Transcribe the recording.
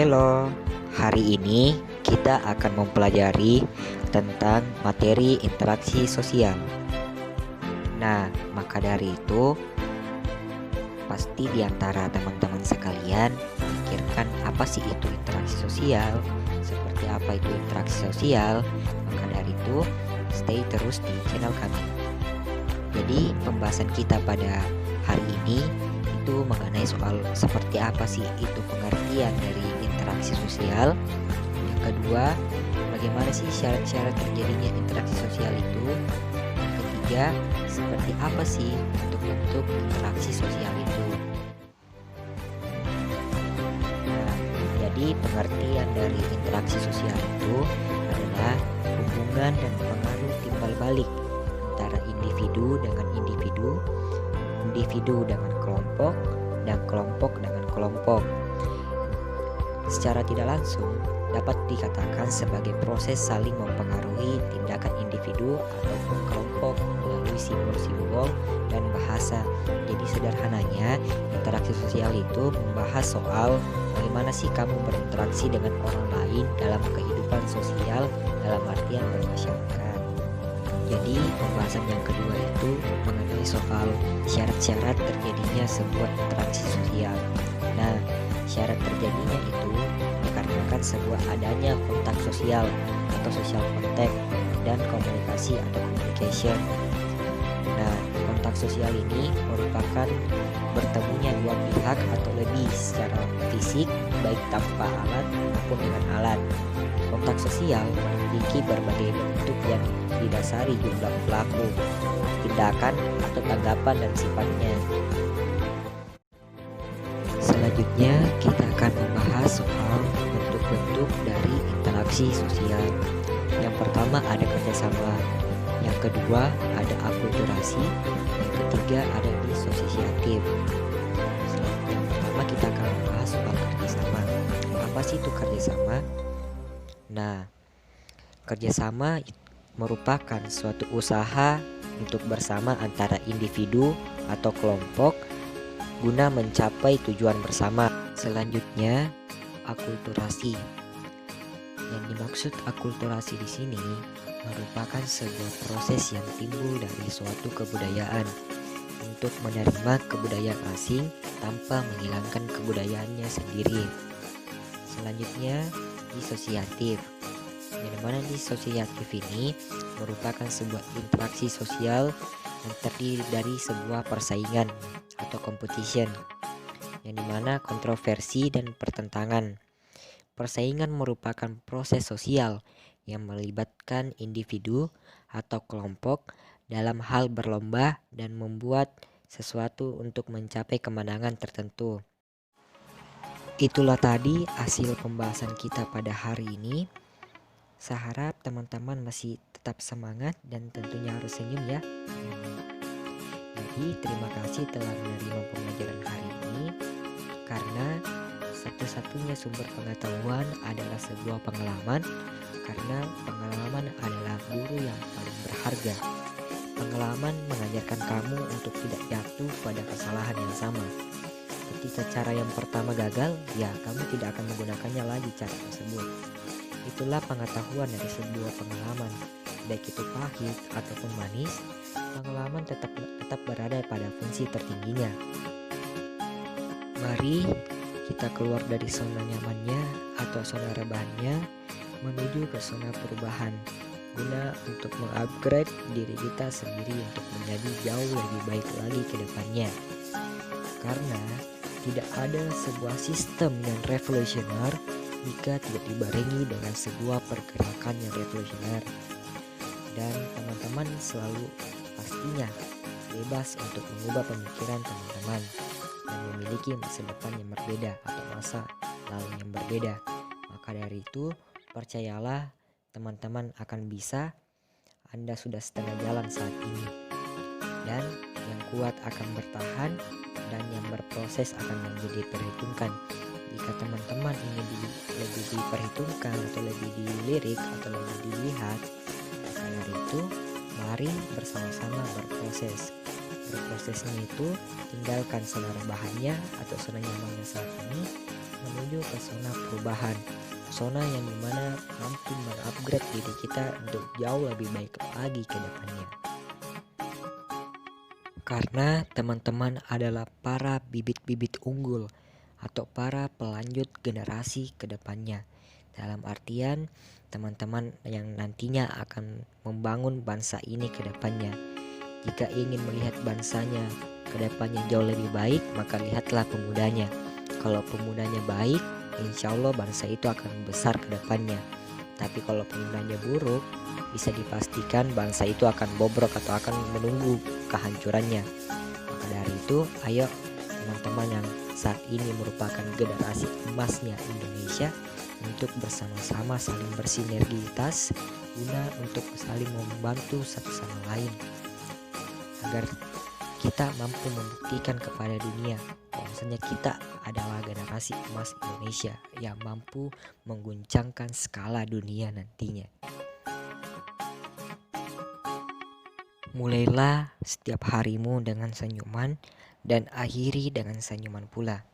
Halo, hari ini kita akan mempelajari tentang materi interaksi sosial. Nah, maka dari itu, pasti di antara teman-teman sekalian pikirkan apa sih itu interaksi sosial, seperti apa itu interaksi sosial. Maka dari itu, stay terus di channel kami. Jadi, pembahasan kita pada hari ini itu mengenai soal seperti apa sih itu pengertian dari interaksi sosial. Yang kedua, bagaimana sih syarat-syarat terjadinya interaksi sosial itu. Yang ketiga, seperti apa sih bentuk-bentuk interaksi sosial itu. Nah, jadi pengertian dari interaksi sosial itu adalah hubungan dan pengaruh timbal balik antara individu dengan individu, individu dengan kelompok, dan kelompok dengan kelompok. Secara tidak langsung dapat dikatakan sebagai proses saling mempengaruhi tindakan individu ataupun kelompok melalui simbol-simbol dan bahasa. Jadi sederhananya, interaksi sosial itu membahas soal bagaimana sih kamu berinteraksi dengan orang lain dalam kehidupan sosial dalam artian bermasyarakat. Jadi pembahasan yang kedua itu mengenai soal syarat-syarat terjadinya sebuah interaksi sosial. Nah, syarat terjadinya itu dikarenakan sebuah adanya kontak sosial atau social contact dan komunikasi atau communication. Nah, kontak sosial ini merupakan bertemunya dua pihak atau lebih secara fisik, baik tanpa alat maupun dengan alat. Kontak sosial memiliki berbagai bentuk yang didasari jumlah pelaku, tindakan atau tanggapan dan sifatnya. Selanjutnya kita akan membahas soal bentuk-bentuk dari interaksi sosial. Yang pertama ada kerjasama, yang kedua ada akulturasi, yang ketiga ada disosiatif. Yang pertama kita akan membahas soal kerjasama. Apa sih itu kerjasama? Nah, kerjasama merupakan suatu usaha untuk bersama antara individu atau kelompok guna mencapai tujuan bersama. Selanjutnya, akulturasi. Yang dimaksud akulturasi di sini merupakan sebuah proses yang timbul dari suatu kebudayaan untuk menerima kebudayaan asing tanpa menghilangkan kebudayaannya sendiri. Selanjutnya, disosiatif. Yang dimana disosiatif ini merupakan sebuah interaksi sosial yang terdiri dari sebuah persaingan atau competition, yang dimana kontroversi dan pertentangan. Persaingan merupakan proses sosial yang melibatkan individu atau kelompok dalam hal berlomba dan membuat sesuatu untuk mencapai kemenangan tertentu. Itulah tadi hasil pembahasan kita pada hari ini. Saya harap teman-teman masih tetap semangat dan tentunya harus senyum ya. Jadi terima kasih telah menerima pembelajaran hari ini, karena satu-satunya sumber pengetahuan adalah sebuah pengalaman, karena pengalaman adalah guru yang paling berharga. Pengalaman mengajarkan kamu untuk tidak jatuh pada kesalahan yang sama. Ketika cara yang pertama gagal, ya kamu tidak akan menggunakannya lagi cara tersebut. Itulah pengetahuan dari sebuah pengalaman, baik itu pahit ataupun manis. Pengalaman tetap berada pada fungsi tertingginya. Mari kita keluar dari zona nyamannya atau zona rebahannya menuju ke zona perubahan, guna untuk mengupgrade diri kita sendiri untuk menjadi jauh lebih baik lagi ke depannya. Karena tidak ada sebuah sistem yang revolusioner jika tidak dibarengi dengan sebuah pergerakan yang revolusioner. Dan teman-teman selalu pastinya bebas untuk mengubah pemikiran teman-teman dan memiliki masa depan yang berbeda atau masa lalu yang berbeda. Maka dari itu, percayalah teman-teman akan bisa. Anda sudah setengah jalan saat ini, dan yang kuat akan bertahan dan yang berproses akan menjadi diperhitungkan. Jika teman-teman ingin lebih diperhitungkan atau lebih dilirik atau lebih dilihat, maka dari itu mari bersama-sama berproses. Berprosesnya itu tinggalkan zona rebahannya atau zona nyamannya saat ini menuju ke zona perubahan, zona yang dimana mampu mengupgrade diri kita untuk jauh lebih baik lagi ke depannya. Karena teman-teman adalah para bibit-bibit unggul atau para pelanjut generasi ke depannya. Dalam artian teman-teman yang nantinya akan membangun bangsa ini ke depannya. Jika ingin melihat bangsanya ke depannya jauh lebih baik, maka lihatlah pemudanya. Kalau pemudanya baik, insya Allah bangsa itu akan besar ke depannya. Tapi kalau pemudanya buruk, bisa dipastikan bangsa itu akan bobrok atau akan menunggu kehancurannya. Maka dari itu, ayo teman-teman yang saat ini merupakan generasi emasnya Indonesia, untuk bersama-sama saling bersinergitas guna untuk saling membantu satu sama lain, agar kita mampu membuktikan kepada dunia bahwasanya kita adalah generasi emas Indonesia yang mampu mengguncangkan skala dunia nantinya. Mulailah setiap harimu dengan senyuman dan akhiri dengan senyuman pula.